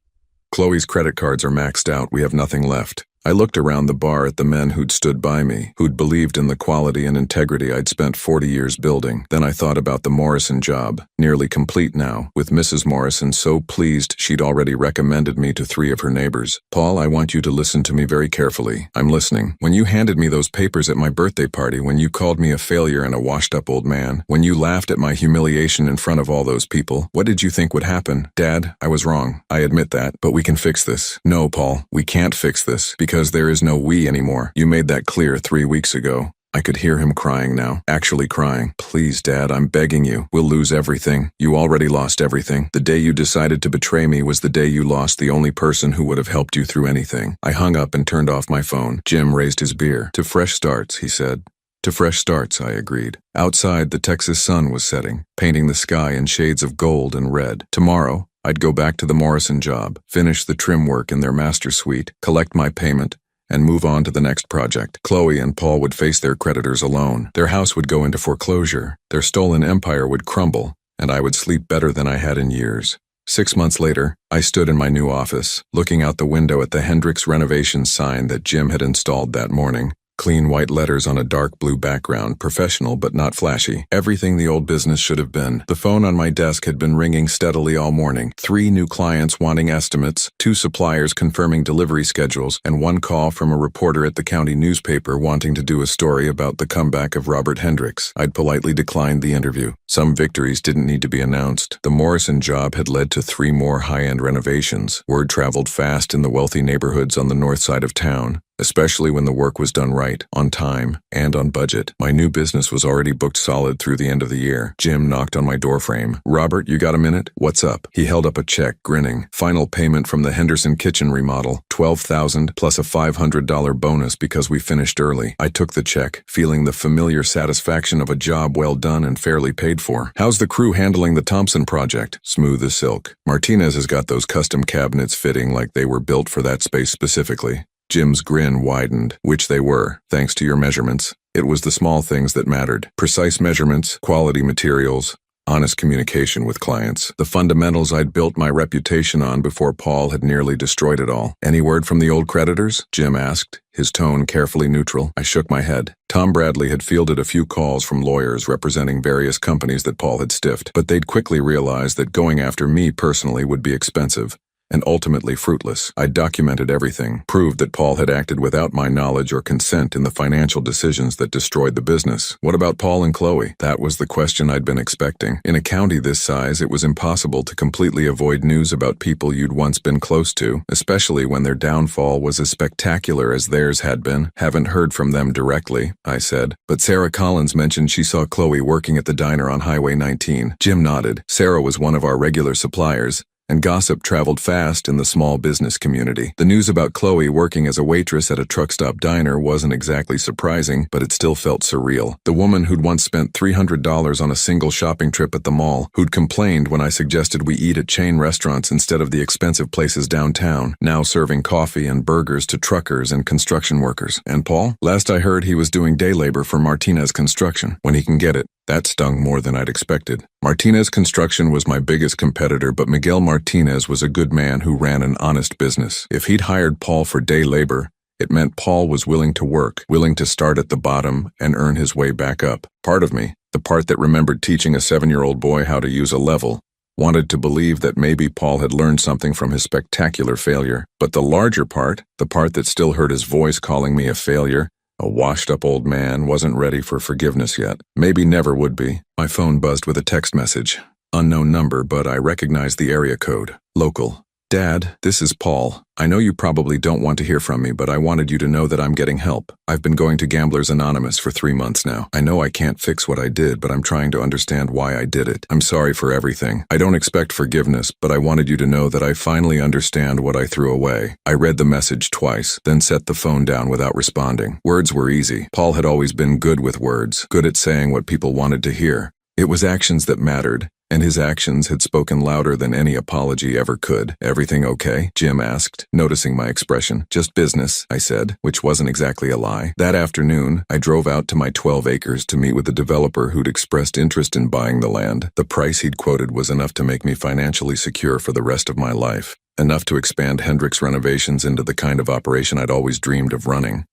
Chloe's credit cards are maxed out. We have nothing left. I looked around the bar at the men who'd stood by me, who'd believed in the quality and integrity I'd spent 40 years building. Then I thought about the Morrison job, nearly complete now, with Mrs. Morrison so pleased she'd already recommended me to 3 of her neighbors. Paul, I want you to listen to me very carefully. I'm listening. When you handed me those papers at my birthday party, when you called me a failure and a washed-up old man, when you laughed at my humiliation in front of all those people, what did you think would happen? Dad, I was wrong. I admit that, but we can fix this. No, Paul, we can't fix this, because there is no we anymore. You made that clear 3 weeks ago. I could hear him crying now, actually crying. Please, Dad, I'm begging you. We'll lose everything. You already lost everything. The day you decided to betray me was the day you lost the only person who would have helped you through anything. I hung up and turned off my phone. Jim raised his beer. To fresh starts, he said. To fresh starts, I agreed. Outside, the Texas sun was setting, painting the sky in shades of gold and red. Tomorrow, I'd go back to the Morrison job, finish the trim work in their master suite, collect my payment, and move on to the next project. Chloe and Paul would face their creditors alone. Their house would go into foreclosure. Their stolen empire would crumble, and I would sleep better than I had in years. 6 months later, I stood in my new office, looking out the window at the Hendricks Renovations sign that Jim had installed that morning. Clean white letters on a dark blue background, professional but not flashy. Everything the old business should have been. The phone on my desk had been ringing steadily all morning. 3 new clients wanting estimates, 2 suppliers confirming delivery schedules, and 1 call from a reporter at the county newspaper wanting to do a story about the comeback of Robert Hendricks. I'd politely declined the interview. Some victories didn't need to be announced. The Morrison job had led to 3 more high-end renovations. Word traveled fast in the wealthy neighborhoods on the north side of town, especially when the work was done right, on time, and on budget. My new business was already booked solid through the end of the year. Jim knocked on my doorframe. Robert, you got a minute? What's up? He held up a check, grinning. Final payment from the Henderson kitchen remodel, $12,000 plus a $500 bonus because we finished early. I took the check, feeling the familiar satisfaction of a job well done and fairly paid for. How's the crew handling the Thompson project? Smooth as silk. Martinez has got those custom cabinets fitting like they were built for that space specifically. Jim's grin widened, which they were, thanks to your measurements. It was the small things that mattered. Precise measurements, quality materials, honest communication with clients. The fundamentals I'd built my reputation on before Paul had nearly destroyed it all. Any word from the old creditors? Jim asked, his tone carefully neutral. I shook my head. Tom Bradley had fielded a few calls from lawyers representing various companies that Paul had stiffed, but they'd quickly realized that going after me personally would be expensive and ultimately fruitless. I documented everything, proved that Paul had acted without my knowledge or consent in the financial decisions that destroyed the business. What about Paul and Chloe? That was the question I'd been expecting. In a county this size, it was impossible to completely avoid news about people you'd once been close to, especially when their downfall was as spectacular as theirs had been. Haven't heard from them directly, I said, but Sarah Collins mentioned she saw Chloe working at the diner on Highway 19. Jim nodded. Sarah was one of our regular suppliers, and gossip traveled fast in the small business community. The news about Chloe working as a waitress at a truck stop diner wasn't exactly surprising, but it still felt surreal. The woman who'd once spent $300 on a single shopping trip at the mall, who'd complained when I suggested we eat at chain restaurants instead of the expensive places downtown, now serving coffee and burgers to truckers and construction workers. And Paul? Last I heard, he was doing day labor for Martinez Construction, when he can get it. That stung more than I'd expected. Martinez Construction was my biggest competitor, but Miguel Martinez was a good man who ran an honest business. If he'd hired Paul for day labor, it meant Paul was willing to work, willing to start at the bottom and earn his way back up. Part of me, The part that remembered teaching a 7-year-old boy how to use a level. Wanted to believe that maybe Paul had learned something from his spectacular failure. But the larger part, the part that still heard his voice calling me a failure, a washed-up old man, wasn't ready for forgiveness yet. Maybe never would be. My phone buzzed with a text message. Unknown number, but I recognized the area code. Local. Dad, this is Paul. I know you probably don't want to hear from me, but I wanted you to know that I'm getting help. I've been going to Gamblers Anonymous for 3 months now. I know I can't fix what I did, but I'm trying to understand why I did it. I'm sorry for everything. I don't expect forgiveness, but I wanted you to know that I finally understand what I threw away. I read the message twice, then set the phone down without responding. Words were easy. Paul had always been good with words, good at saying what people wanted to hear. It was actions that mattered, and his actions had spoken louder than any apology ever could. Everything okay? Jim asked, noticing my expression. Just business, I said, which wasn't exactly a lie. That afternoon, I drove out to my 12 acres to meet with the developer who'd expressed interest in buying the land. The price he'd quoted was enough to make me financially secure for the rest of my life, enough to expand Hendricks Renovations into the kind of operation I'd always dreamed of running.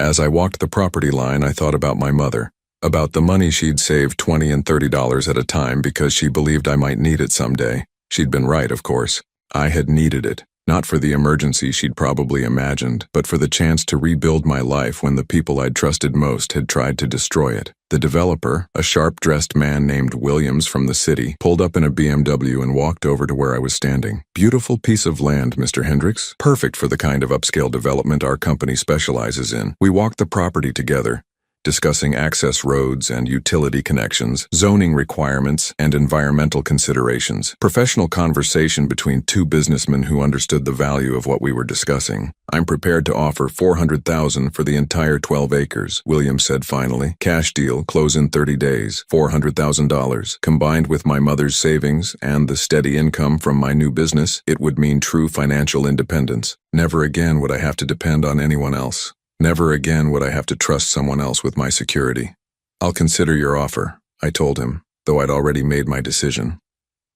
As I walked the property line, I thought about my mother. About the money she'd saved $20 and $30 at a time because she believed I might need it someday. She'd been right, of course. I had needed it, not for the emergency she'd probably imagined, but for the chance to rebuild my life when the people I'd trusted most had tried to destroy it. The developer, a sharp-dressed man named Williams from the city, pulled up in a BMW and walked over to where I was standing. Beautiful piece of land, Mr. Hendricks. Perfect for the kind of upscale development our company specializes in. We walked the property together, discussing access roads and utility connections, zoning requirements, and environmental considerations. Professional conversation between two businessmen who understood the value of what we were discussing. I'm prepared to offer $400,000 for the entire 12 acres, Williams said finally. Cash deal, close in 30 days, $400,000. Combined with my mother's savings and the steady income from my new business, it would mean true financial independence. Never again would I have to depend on anyone else. Never again would I have to trust someone else with my security. I'll consider your offer, I told him, though I'd already made my decision.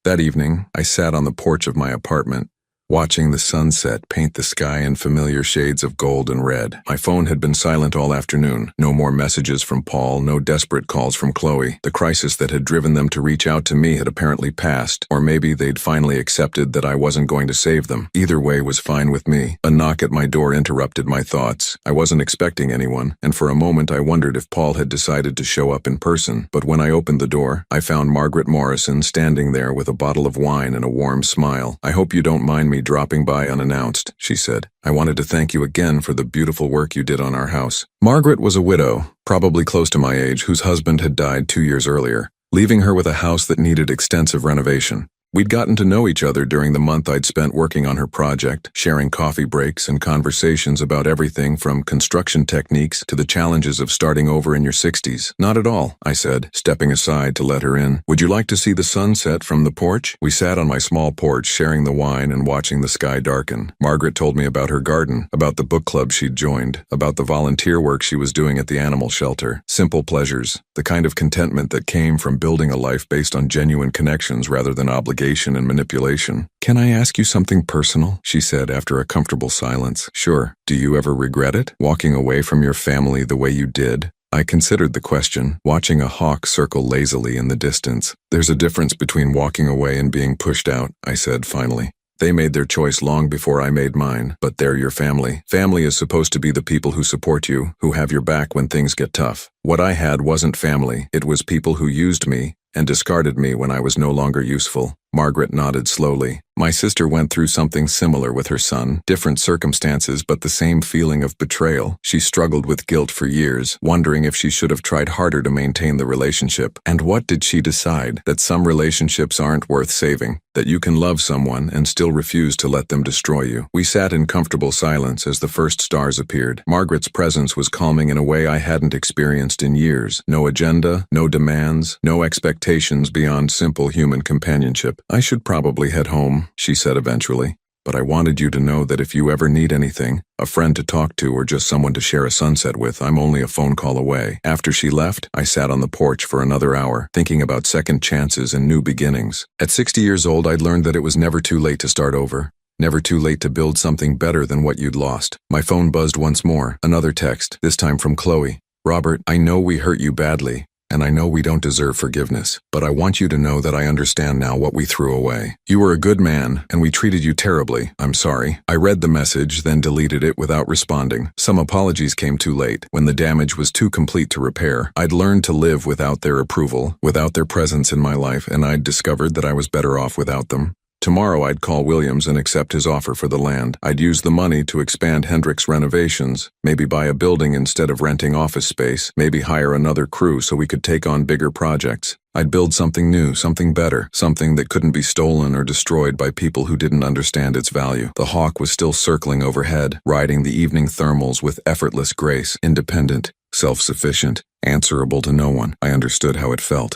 That evening, I sat on the porch of my apartment, watching the sunset paint the sky in familiar shades of gold and red. My phone had been silent all afternoon. No more messages from Paul, no desperate calls from Chloe. The crisis that had driven them to reach out to me had apparently passed, or maybe they'd finally accepted that I wasn't going to save them. Either way was fine with me. A knock at my door interrupted my thoughts. I wasn't expecting anyone, and for a moment I wondered if Paul had decided to show up in person. But when I opened the door, I found Margaret Morrison standing there with a bottle of wine and a warm smile. I hope you don't mind me dropping by unannounced, she said. I wanted to thank you again for the beautiful work you did on our house. Margaret was a widow, probably close to my age, whose husband had died 2 years earlier, leaving her with a house that needed extensive renovation. We'd gotten to know each other during the month I'd spent working on her project, sharing coffee breaks and conversations about everything from construction techniques to the challenges of starting over in your 60s. Not at all, I said, stepping aside to let her in. Would you like to see the sunset from the porch? We sat on my small porch, sharing the wine and watching the sky darken. Margaret told me about her garden, about the book club she'd joined, about the volunteer work she was doing at the animal shelter. Simple pleasures, the kind of contentment that came from building a life based on genuine connections rather than obligations and manipulation. Can I ask you something personal? She said after a comfortable silence. Sure. Do you ever regret it? Walking away from your family the way you did? I considered the question, watching a hawk circle lazily in the distance. There's a difference between walking away and being pushed out, I said finally. They made their choice long before I made mine, but they're your family. Family is supposed to be the people who support you, who have your back when things get tough. What I had wasn't family. It was people who used me and discarded me when I was no longer useful. Margaret nodded slowly. My sister went through something similar with her son, different circumstances but the same feeling of betrayal. She struggled with guilt for years, wondering if she should have tried harder to maintain the relationship. And what did she decide? That some relationships aren't worth saving, that you can love someone and still refuse to let them destroy you. We sat in comfortable silence as the first stars appeared. Margaret's presence was calming in a way I hadn't experienced in years. No agenda, no demands, no expectations beyond simple human companionship. I should probably head home, she said eventually, but I wanted you to know that if you ever need anything, a friend to talk to or just someone to share a sunset with, I'm only a phone call away. After she left, I sat on the porch for another hour, thinking about second chances and new beginnings. At 60 years old, I'd learned that it was never too late to start over. Never too late to build something better than what you'd lost. My phone buzzed once more. Another text, this time from Chloe. Robert, I know we hurt you badly. and I know we don't deserve forgiveness, but I want you to know that I understand now what we threw away. You were a good man, and we treated you terribly. I'm sorry. I read the message, then deleted it without responding. Some apologies came too late, when the damage was too complete to repair. I'd learned to live without their approval, without their presence in my life, and I'd discovered that I was better off without them. Tomorrow I'd call Williams and accept his offer for the land. I'd use the money to expand Hendrick's renovations, maybe buy a building instead of renting office space, maybe hire another crew so we could take on bigger projects. I'd build something new, something better, something that couldn't be stolen or destroyed by people who didn't understand its value. The hawk was still circling overhead, riding the evening thermals with effortless grace, independent, self-sufficient, answerable to no one. I understood how it felt.